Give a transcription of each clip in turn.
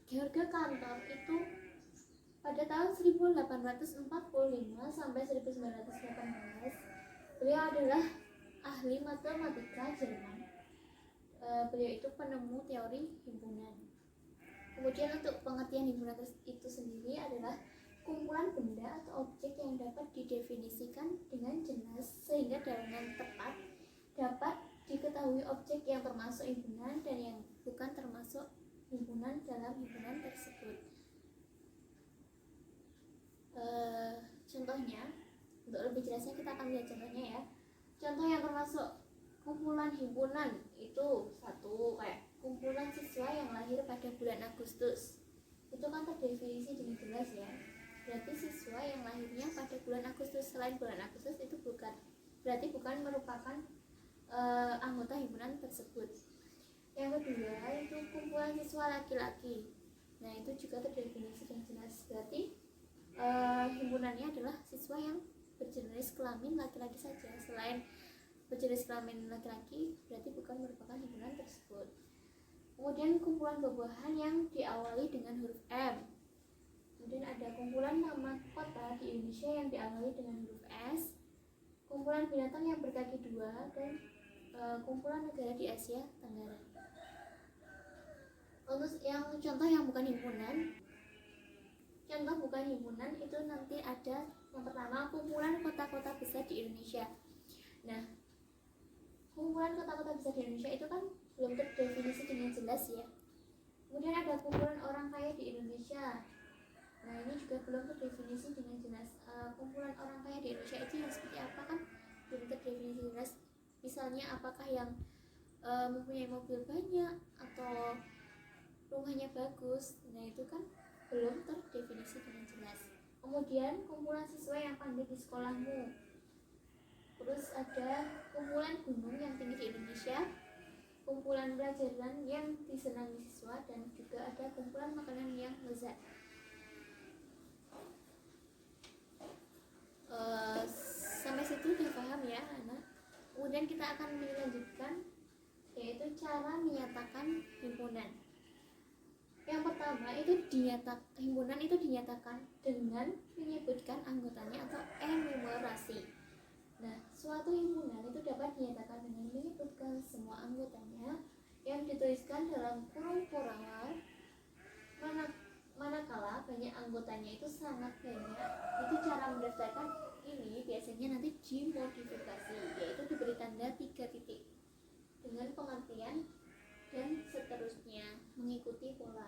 George Cantor itu pada tahun 1845 sampai 1918 beliau adalah ahli matematika Jerman. Beliau itu penemu teori himpunan. Kemudian untuk pengertian himpunan itu sendiri adalah kumpulan benda atau objek yang dapat didefinisikan dengan jelas sehingga dengan tepat dapat diketahui objek yang termasuk himpunan dan yang bukan termasuk himpunan dalam himpunan tersebut. Contohnya, untuk lebih jelasnya kita akan lihat contohnya ya. Contoh yang termasuk kumpulan himpunan itu satu, kayak kumpulan siswa yang lahir pada bulan Agustus. Itu kan terdefinisi dengan jelas ya. Berarti siswa yang lahirnya pada bulan Agustus, selain bulan Agustus itu bukan merupakan anggota himpunan tersebut. Yang kedua itu kumpulan siswa laki-laki. Nah itu juga terdefinisi dengan jelas. Berarti himpunannya adalah siswa yang berjenis kelamin laki-laki saja. Selain berjenis kelamin laki-laki berarti bukan merupakan himpunan tersebut. Kemudian kumpulan buah-buahan yang diawali dengan huruf M. Kemudian ada kumpulan nama kota di Indonesia yang diawali dengan huruf S. Kumpulan binatang yang berkaki dua dan kumpulan negara di Asia Tenggara. Untuk yang contoh yang bukan himpunan, itu nanti ada yang pertama kumpulan kota-kota besar di Indonesia. Nah, kumpulan kota-kota besar di Indonesia itu kan belum terdefinisi dengan jelas ya. Kemudian ada kumpulan orang kaya di Indonesia. Nah, ini juga belum terdefinisi dengan jelas. Kumpulan orang kaya di Indonesia itu yang seperti apa kan belum terdefinisi jelas. Misalnya apakah yang mempunyai mobil banyak atau rumahnya bagus. Nah, itu kan belum terdefinisi dengan jelas. Kemudian kumpulan siswa yang pandai di sekolahmu. Terus ada kumpulan gunung yang tinggi di Indonesia, kumpulan pelajaran yang disenangi siswa, dan juga ada kumpulan makanan yang lezat. Sampai situ udah paham ya anak. Kemudian kita akan melanjutkan yaitu cara menyatakan himpunan. Yang pertama itu himpunan itu dinyatakan dengan menyebutkan anggotanya atau enumerasi. Nah, suatu himpunan itu dapat dinyatakan dengan menyebutkan semua anggotanya yang dituliskan dalam kurung plural. Manakala banyak anggotanya itu sangat banyak, itu cara mendaftarkan ini biasanya nanti dimodifikasi, yaitu diberi tanda 3 titik dengan pengertian dan seterusnya mengikuti pola.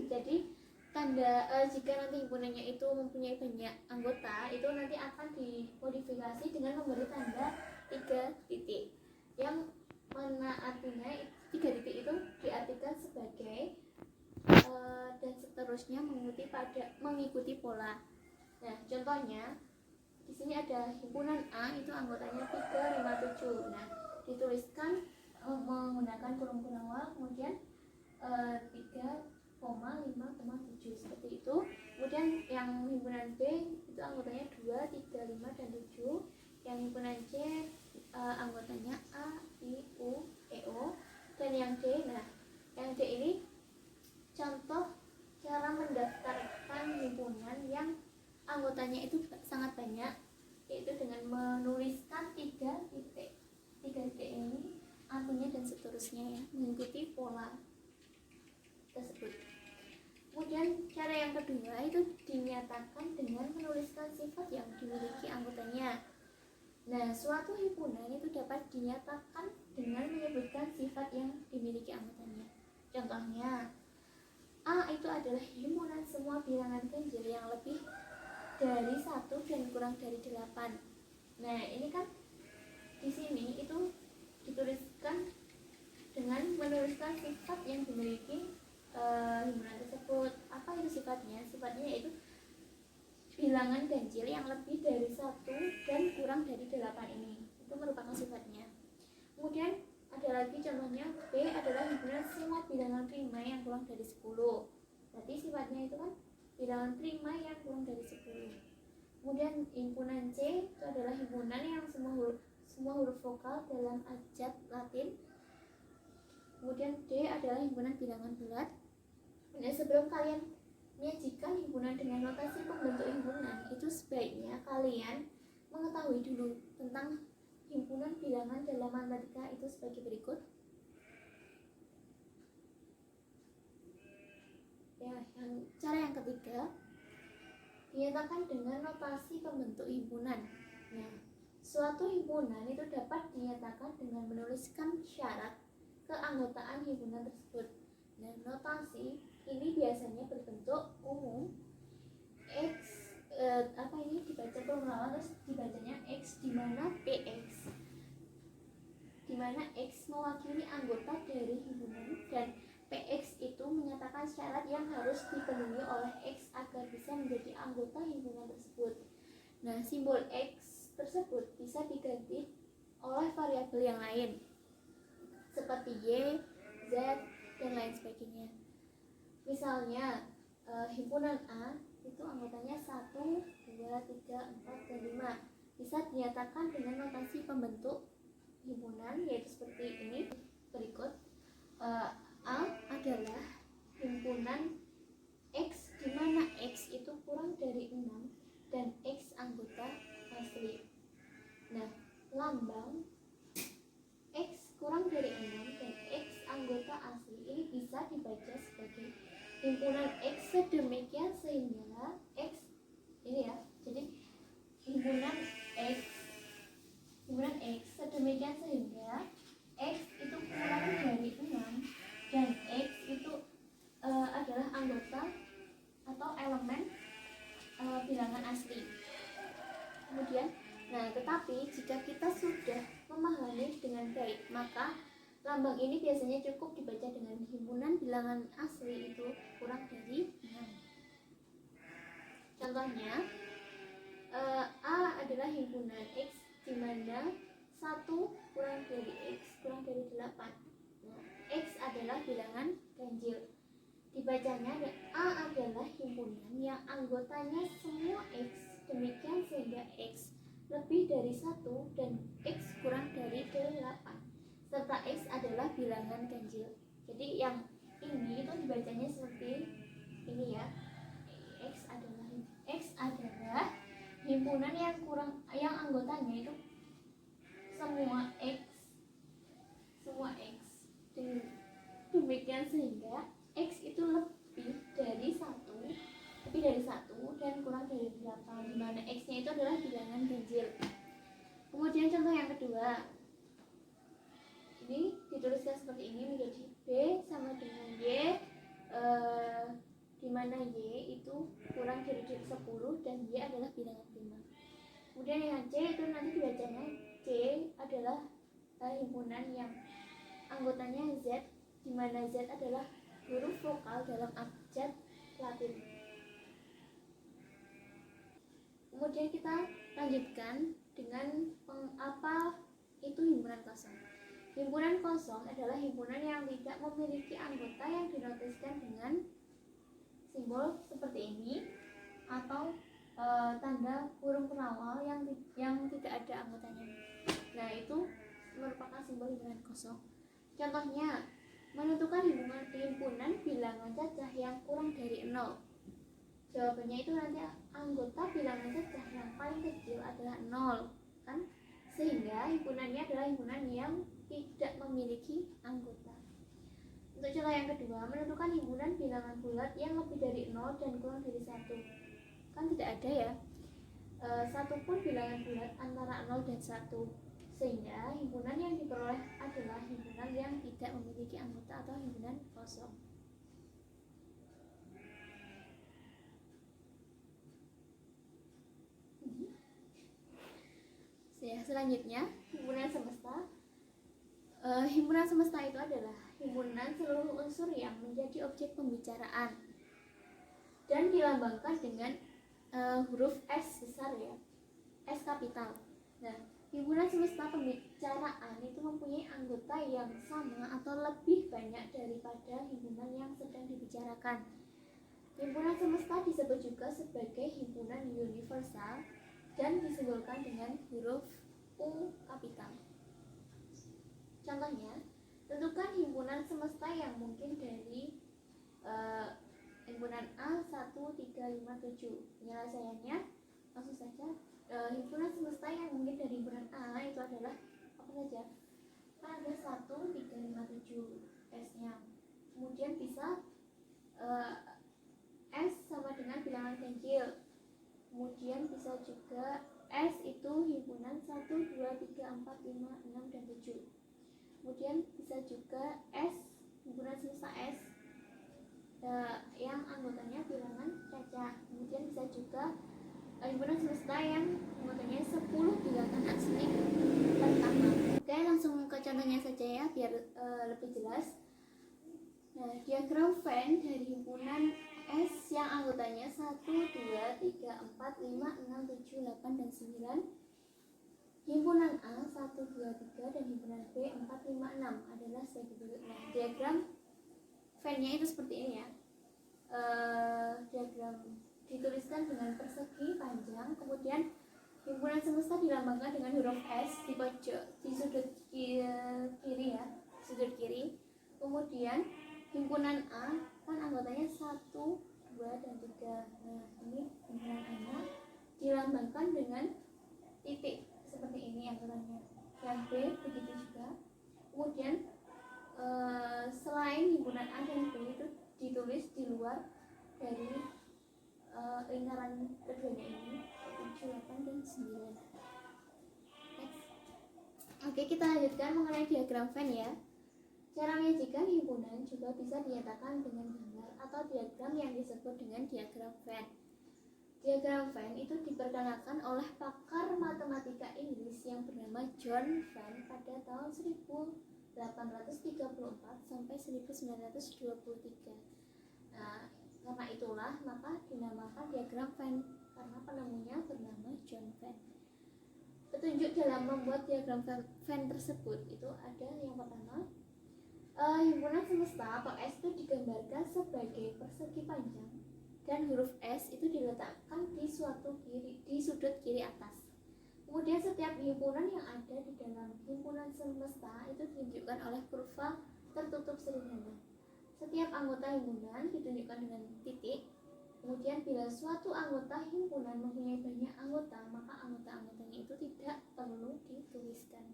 Jadi tanda jika nanti himpunannya itu mempunyai banyak anggota, itu nanti akan dimodifikasi dengan memberi tanda 3 titik. Yang mana artinya 3 titik itu diartikan sebagai dan seterusnya mengikuti pola. Nah, contohnya di sini ada himpunan A itu anggotanya 357. Nah, dituliskan menggunakan kurung awal, kemudian 3,5,7 seperti itu. Kemudian yang himpunan B itu anggotanya 2, 3, 5 dan 7. Yang himpunan C anggotanya A, I, U, E, O. Dan yang D, nah yang D ini contoh cara mendaftarkan himpunan yang anggotanya itu sangat banyak, yaitu dengan menuliskan 3 titik. 3 titik ini artinya dan seterusnya ya, mengikuti pola tersebut. Kemudian cara yang kedua itu dinyatakan dengan menuliskan sifat yang dimiliki anggotanya. Nah, suatu himpunan itu dapat dinyatakan dengan menyebutkan sifat yang dimiliki anggotanya. Contohnya, A itu adalah himpunan semua bilangan ganjil yang lebih dari 1 dan kurang dari 8. Nah, ini kan di sini itu dituliskan dengan menuliskan sifat yang dimiliki himpunan tersebut. Apa itu sifatnya? Sifatnya yaitu bilangan ganjil yang lebih dari 1 dan kurang dari 8 ini. Itu merupakan sifatnya. Kemudian ada lagi contohnya, B adalah himpunan semua bilangan prima yang kurang dari 10. Berarti sifatnya itu kan bilangan prima yang kurang dari 10. Kemudian himpunan C itu adalah himpunan yang semua huruf vokal dalam abjad Latin. Kemudian D adalah himpunan bilangan bulat. Kemudian sebelum kalian menyajikan himpunan dengan notasi pembentuk himpunan, itu sebaiknya kalian mengetahui dulu tentang himpunan bilangan dalam matematika itu sebagai berikut. Ya, cara yang ketiga, dinyatakan dengan notasi pembentuk himpunan. Nah, suatu himpunan itu dapat dinyatakan dengan menuliskan syarat keanggotaan himpunan tersebut. Nah, notasi ini biasanya berbentuk umum X, ini dibaca perumpamaan terus dibacanya X, di mana PX, di mana X mewakili anggota dari himpunan dan PX itu menyatakan syarat yang harus dipenuhi oleh X agar bisa menjadi anggota himpunan tersebut. Nah, simbol X tersebut bisa diganti oleh variabel yang lain seperti Y, Z, dan lain sebagainya. Misalnya himpunan A itu anggotanya 1, 2, 3, 4, dan 5 bisa dinyatakan dengan notasi pembentuk himpunan, yaitu seperti ini berikut. A adalah himpunan X di mana X itu kurang dari 6 dan X anggota asli. Nah, lambang X kurang dari 6 dan X anggota asli ini bisa dibaca sebagai himpunan X sedemikian sehingga X ini ya. Jadi himpunan X sedemikian sehingga X itu kurang dari 6 dan X itu adalah anggota atau elemen bilangan asli. Kemudian, tetapi jika kita sudah memahami dengan baik, maka lambang ini biasanya cukup dibaca dengan himpunan bilangan asli itu kurang dari 6. Contohnya, A adalah himpunan X di mana 1 kurang dari X kurang dari 8. X adalah bilangan ganjil. Dibacanya A adalah himpunan yang anggotanya semua X demikian sehingga X lebih dari 1 dan X kurang dari 8 serta X adalah bilangan ganjil. Jadi yang ini itu dibacanya seperti ini ya. X adalah himpunan yang anggotanya itu semua X demikian sehingga X itu lebih dari 1 dan kurang dari 8, di mana X-nya itu adalah bilangan ganjil. Kemudian contoh yang kedua, ini dituliskan seperti ini menjadi B sama dengan Y, di mana Y itu kurang dari 10 dan Y adalah bilangan prima. Kemudian yang C itu nanti dibacanya C adalah himpunan yang anggotanya Z, di mana Z adalah huruf vokal dalam abjad Latin. Kemudian kita lanjutkan dengan apa itu himpunan kosong. Himpunan kosong adalah himpunan yang tidak memiliki anggota yang dinotiskan dengan simbol seperti ini atau tanda kurung pengawal yang tidak ada anggotanya. Nah, itu merupakan simbol himpunan kosong. Contohnya, menentukan himpunan bilangan cacah yang kurang dari 0. Jawabannya itu nanti anggota bilangan cacah yang paling kecil adalah 0, kan? Sehingga himpunannya adalah himpunan yang tidak memiliki anggota. Untuk contoh yang kedua, menentukan himpunan bilangan bulat yang lebih dari 0 dan kurang dari 1. Kan tidak ada ya. Satu pun bilangan bulat antara 0 dan 1. Sehingga himpunan yang diperoleh adalah himpunan yang tidak memiliki anggota atau himpunan kosong. Selanjutnya, himpunan semesta. Himpunan semesta itu adalah himpunan seluruh unsur yang menjadi objek pembicaraan dan dilambangkan dengan huruf S besar ya, S kapital. Nah, himpunan semesta pembicaraan itu mempunyai anggota yang sama atau lebih banyak daripada himpunan yang sedang dibicarakan. Himpunan semesta disebut juga sebagai himpunan universal dan disimbolkan dengan huruf U kapital. Contohnya, tentukan himpunan semesta yang mungkin dari himpunan A 1357. Penyelesaiannya langsung saja. Himpunan semesta yang mungkin dari himpunan A itu adalah apa saja? Kan ada 1357 S-nya. Kemudian bisa S sama dengan bilangan ganjil. Kemudian bisa juga S itu himpunan 1, 2, 3, 4, 5, 6, dan 7. Kemudian bisa juga S, himpunan semesta S yang anggotanya bilangan caca. Kemudian bisa juga himpunan semesta yang anggotanya 10 bilangan asli pertama. Oke, langsung ke contohnya saja ya biar lebih jelas. Nah, diagram Venn dari himpunan S yang anggotanya 1, 2, 3, 4, 5, 6, 7, 8, dan 9. Himpunan A 1, 2, 3 dan himpunan B 4, 5, 6 adalah sebagai berikut. Nah, diagram Venn-nya itu seperti ini ya. Diagram dituliskan dengan persegi panjang, kemudian himpunan semesta dilambangkan dengan huruf S di pojok di sudut kiri ya, sudut kiri. Kemudian himpunan A kan anggotanya 1, 2, dan 3. Nah, ini himpunan A-nya dilambangkan dengan titik seperti ini anggotanya. Yang B begitu juga. Kemudian selain himpunan A dan B itu ditulis di luar dari lingkaran keduanya ini 7, 8, dan 9. Next. Oke, kita lanjutkan mengenai diagram Venn ya. Cara menyajikan himpunan juga bisa dinyatakan dengan gambar atau diagram yang disebut dengan diagram Venn. Diagram Venn itu diperkenalkan oleh pakar matematika Inggris yang bernama John Venn pada tahun 1834 sampai 1923. Nah, karena itulah maka dinamakan diagram Venn karena penemunya bernama John Venn. Petunjuk dalam membuat diagram Venn tersebut itu ada yang pertama, himpunan semesta atau S itu digambarkan sebagai persegi panjang dan huruf S itu diletakkan di sudut kiri atas. Kemudian setiap himpunan yang ada di dalam himpunan semesta itu ditunjukkan oleh kurva tertutup sederhana. Setiap anggota himpunan ditunjukkan dengan titik. Kemudian bila suatu anggota himpunan mempunyai banyak anggota, maka anggota-anggotanya itu tidak perlu dituliskan.